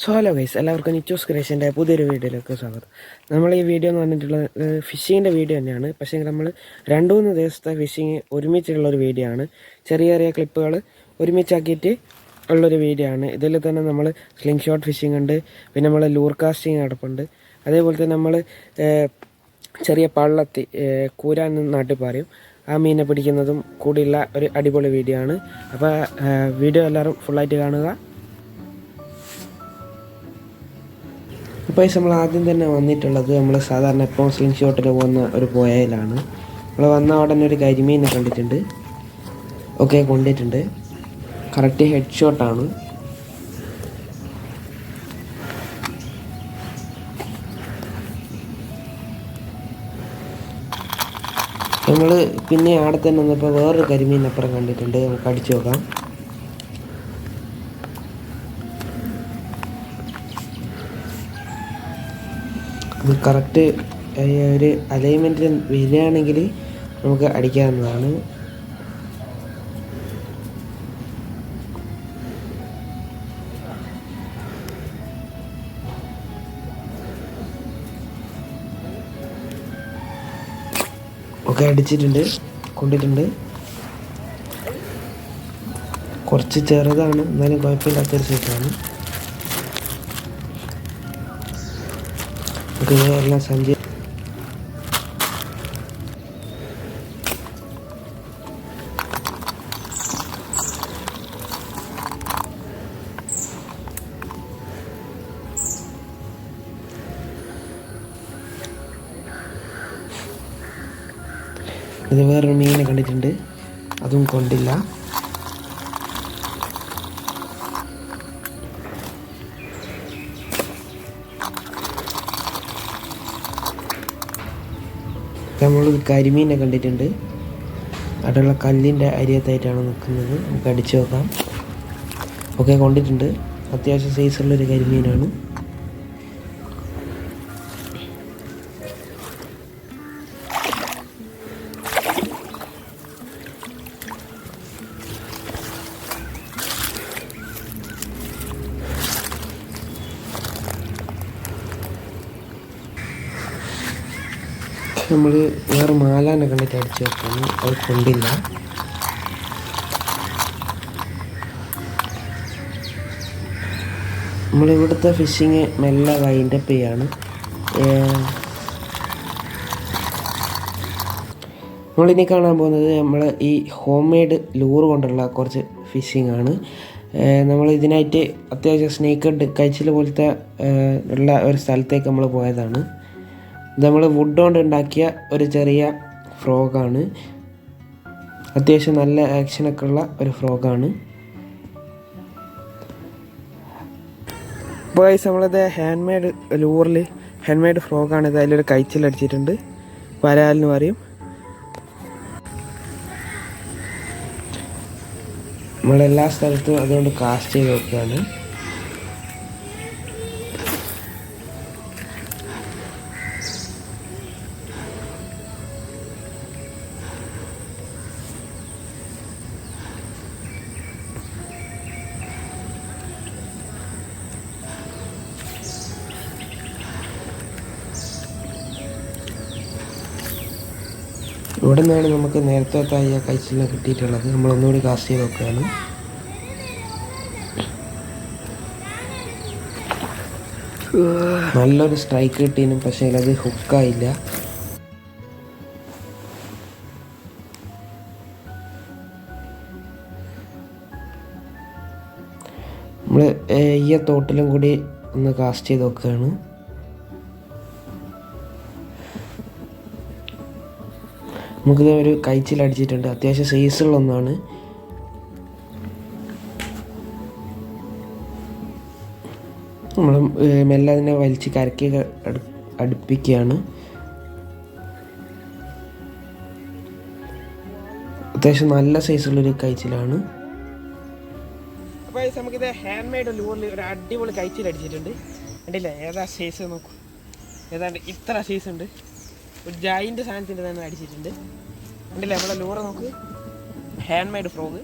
So hello guys, എല്ലാവർക്കും നിച്ചോസ് ക്രിയേഷൻ്റെ പുതിയൊരു വീഡിയോയിലേക്ക് സ്വാഗതം. നമ്മൾ ഈ വീഡിയോ എന്ന് പറഞ്ഞിട്ടുള്ളത് ഫിഷിങ്ങിൻ്റെ വീഡിയോ തന്നെയാണ്. പക്ഷേ നമ്മൾ 2-3 ദിവസത്തെ ഫിഷിങ് ഒരുമിച്ചുള്ളൊരു വീഡിയോ ആണ്. ചെറിയ ചെറിയ ക്ലിപ്പുകൾ ഒരുമിച്ചാക്കിയിട്ട് ഉള്ളൊരു വീഡിയോ ആണ്. ഇതിൽ തന്നെ നമ്മൾ സ്ലിംഗ് ഷോട്ട് ഫിഷിംഗ് ഉണ്ട്, പിന്നെ നമ്മൾ ലൂർ കാസ്റ്റിങ് നടപ്പുണ്ട്. അതേപോലെ തന്നെ നമ്മൾ ചെറിയ പള്ളത്തി കൂരാൻ നാട്ടിൽ പറയും, ആ മീനെ പിടിക്കുന്നതും കൂടിയുള്ള ഒരു അടിപൊളി വീഡിയോ ആണ്. അപ്പോൾ വീഡിയോ എല്ലാവരും ഫുള്ളായിട്ട് കാണുക. ഇപ്പോൾ നമ്മൾ ആദ്യം തന്നെ വന്നിട്ടുള്ളത് നമ്മൾ സാധാരണ എപ്പോൾ സ്ലിംഗ് ഷോട്ടിൽ പോകുന്ന ഒരു പുഴയിലാണ്. നമ്മൾ വന്ന ഉടനെ ഒരു കരിമീനെ കണ്ടിട്ടുണ്ട്. ഓക്കെ, കൊണ്ടിട്ടുണ്ട്. കറക്റ്റ് ഹെഡ് ഷോട്ടാണ്. നമ്മൾ പിന്നെ അവിടെ തന്നെ വന്നപ്പോൾ വേറൊരു കരിമീൻ അപ്പുറം കണ്ടിട്ടുണ്ട്. നമുക്ക് അടിച്ചു നോക്കാം. അത് കറക്റ്റ് ഒരു അലൈൻമെൻറ്റിൽ വരികയാണെങ്കിൽ നമുക്ക് അടിക്കാവുന്നതാണ്. ഒക്കെ അടിച്ചിട്ടുണ്ട്, കൊണ്ടിട്ടുണ്ട്. കുറച്ച് ചെറുതാണ്, എന്നാലും കുഴപ്പമില്ലാത്തൊരു സൈറ്റാണ്. എല്ലാം സഞ്ചി ഇത് വേറൊരു മീനെ കണ്ടിട്ടുണ്ട്, അതും കൊണ്ടില്ല. നമ്മൾ കരിമീനെ കണ്ടിട്ടുണ്ട്. അവിടെയുള്ള കല്ലിൻ്റെ അരിയത്തായിട്ടാണ് നിൽക്കുന്നത്. നമുക്ക് അടിച്ചു നോക്കാം. ഓക്കെ, കൊണ്ടിട്ടുണ്ട്. അത്യാവശ്യം സൈസുള്ളൊരു കരിമീനാണ്. നമ്മൾ വേറെ മാലാനെ കണ്ടിട്ട് അടിച്ചു വെക്കുന്നു, അത് കൊണ്ടില്ല. നമ്മളിവിടുത്തെ ഫിഷിങ് മെല്ലെ വൈൻഡപ്പ് ചെയ്യാണ്. നമ്മളിനി കാണാൻ പോകുന്നത് നമ്മൾ ഈ ഹോം മെയ്ഡ് ലൂർ കൊണ്ടുള്ള കുറച്ച് ഫിഷിംഗ് ആണ്. നമ്മൾ ഇതിനായിട്ട് അത്യാവശ്യം സ്നേക്ക് ഹെഡ് കഴിച്ചിൽ പോലത്തെ ഉള്ള ഒരു സ്ഥലത്തേക്ക് നമ്മൾ പോയതാണ്. ഇത് നമ്മൾ വുഡ് കൊണ്ട് ഉണ്ടാക്കിയ ഒരു ചെറിയ ഫ്രോഗാണ്. അത്യാവശ്യം നല്ല ആക്ഷനൊക്കെ ഉള്ള ഒരു ഫ്രോഗാണ്. ഇപ്പോൾ നമ്മളിത് ഹാൻഡ് മെയ്ഡ് ലൂറിൽ ഹാൻഡ് മെയ്ഡ് ഫ്രോഗാണ്. ഇത് അതിലൊരു കഴിച്ചിലടിച്ചിട്ടുണ്ട്, വരാലിന് പറയും. നമ്മളെല്ലാ സ്ഥലത്തും അതുകൊണ്ട് കാസ്റ്റ് ചെയ്ത് നോക്കുകയാണ്. ഇവിടെ നിന്നാണ് നമുക്ക് നേരത്തെ തായ കഴിച്ചിലിനെ കിട്ടിയിട്ടുള്ളത്. നമ്മളൊന്നുകൂടി കാസ്റ്റ് ചെയ്ത് നോക്കുകയാണ്. നല്ലൊരു സ്ട്രൈക്ക് കിട്ടിയും, പക്ഷേ അത് ഹുക്കായില്ല. നമ്മൾ ഈ തോട്ടിലും കൂടി ഒന്ന് കാസ്റ്റ് ചെയ്ത് നോക്കുകയാണ്. നമുക്കിത് ഒരു കഴിച്ചിലടിച്ചിട്ടുണ്ട്, അത്യാവശ്യം സൈസുള്ള ഒന്നാണ്. നമ്മൾ മെല്ലെ അതിനെ വലിച്ച് കരക്കി അടുപ്പിക്കുകയാണ്. അത്യാവശ്യം നല്ല സൈസുള്ളൊരു കഴിച്ചിലാണ്. അപ്പോൾ നമുക്കിത് ഹാൻഡ് മെയ്ഡ് ലൂറിൽ ഒരു അടിപൊളി കഴിച്ചിലടിച്ചിട്ടുണ്ട്. കണ്ടില്ലേ, ഏതാ സൈസ് നോക്കൂ. ഏതാണ്ട് ഇത്ര സൈസ് ഉണ്ട്. ഒരു ജായിൻ്റെ സാധനത്തിൻ്റെ തന്നെ അടിച്ചിട്ടുണ്ട്. കണ്ടില്ലേ നമ്മുടെ ലൂറ് നോക്ക്, ഹാൻഡ് മെയ്ഡ് ഫ്രോഗ്.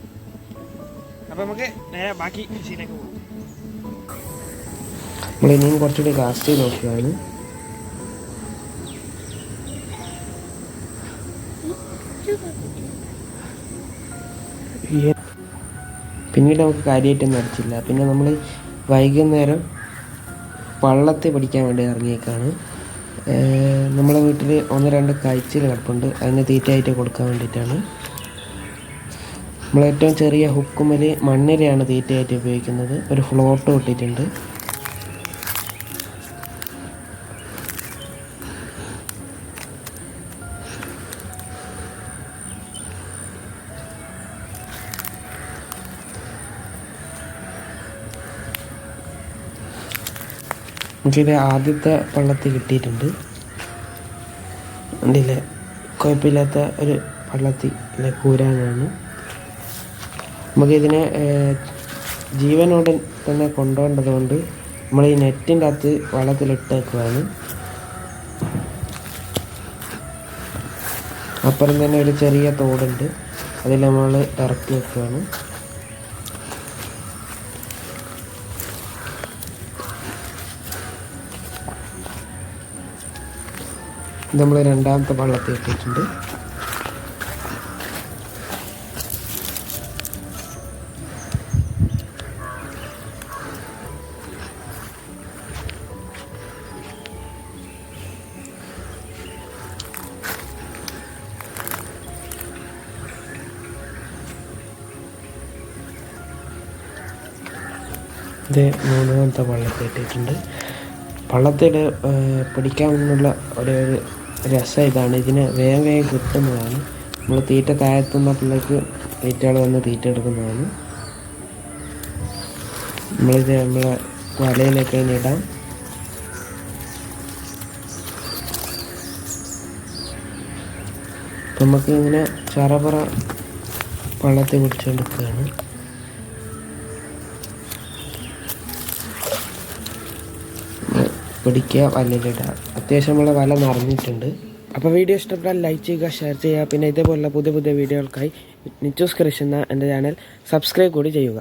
അപ്പോൾ നമുക്ക് നേരെ ബാക്കി ഫിഷിങ്ങിലേക്ക് പോകും. നമ്മളിനിയും കുറച്ചുകൂടി കാസ്റ്റ് ചെയ്ത് നോക്കുകയാണ്. പിന്നീട് നമുക്ക് കാര്യമായിട്ടൊന്നും അടിച്ചില്ല. പിന്നെ നമ്മൾ വൈകുന്നേരം വള്ളത്തിൽ പിടിക്കാൻ വേണ്ടി ഇറങ്ങിയേക്കാണ്. നമ്മളെ വീട്ടിൽ 1-2 കഴിച്ചിൽ കിടപ്പുണ്ട്. അതിന് തീറ്റയായിട്ട് കൊടുക്കാൻ വേണ്ടിയിട്ടാണ്. നമ്മളേറ്റവും ചെറിയ ഹുക്കുമൽ മണ്ണിരയാണ് തീറ്റയായിട്ട് ഉപയോഗിക്കുന്നത്. ഒരു ഫ്ലോട്ട് ഇട്ടിട്ടുണ്ട്. നമുക്കിത് ആദ്യത്തെ വള്ളത്തിൽ കിട്ടിയിട്ടുണ്ട്. കണ്ടില്ലേ, കുഴപ്പമില്ലാത്ത ഒരു വള്ളത്തിൽ കൂരാനാണ്. നമുക്കിതിനെ ജീവനോടെ തന്നെ കൊണ്ടുപോകേണ്ടത് കൊണ്ട് നമ്മൾ ഈ നെറ്റിൻ്റെ അകത്ത് വള്ളത്തിലിട്ട് വെക്കുകയാണ്. അപ്പുറം തന്നെ ഒരു ചെറിയ തോടുണ്ട്, അതിൽ നമ്മൾ ഇറക്കി വെക്കുകയാണ്. നമ്മൾ രണ്ടാമത്തെ വള്ളത്തിൽ ഇട്ടിട്ടുണ്ട്. ഇത് മൂന്നാമത്തെ വള്ളത്തിൽ ഇട്ടിട്ടുണ്ട്. വള്ളത്തിൽ പിടിക്കാമെന്നുള്ള ഒരു രസം ഇതാണ്. ഇതിന് വേഗം കിട്ടുന്നതാണ്. നമ്മൾ തീറ്റ താഴത്തുന്നപ്പോഴേക്ക് തീറ്റകൾ വന്ന് തീറ്റ എടുക്കുന്നതാണ്. നമ്മളിത് നമ്മളെ വലയിലൊക്കെ ഇടാം. അപ്പം നമുക്ക് ഇങ്ങനെ ചറപറ വള്ളത്തിൽ പിടിച്ചെടുക്കുകയാണ്. പിടിക്കുക, വലയിലിടുക. അത്യാവശ്യം നമ്മളെ വല നിറഞ്ഞിട്ടുണ്ട്. അപ്പോൾ വീഡിയോ ഇഷ്ടപ്പെട്ടാൽ ലൈക്ക് ചെയ്യുക, ഷെയർ ചെയ്യുക. പിന്നെ ഇതേപോലുള്ള പുതിയ പുതിയ വീഡിയോകൾക്കായി നിച്ചൂസ് ക്രിയേഷൻ എന്ന എൻ്റെ ചാനൽ സബ്സ്ക്രൈബ് കൂടി ചെയ്യുക.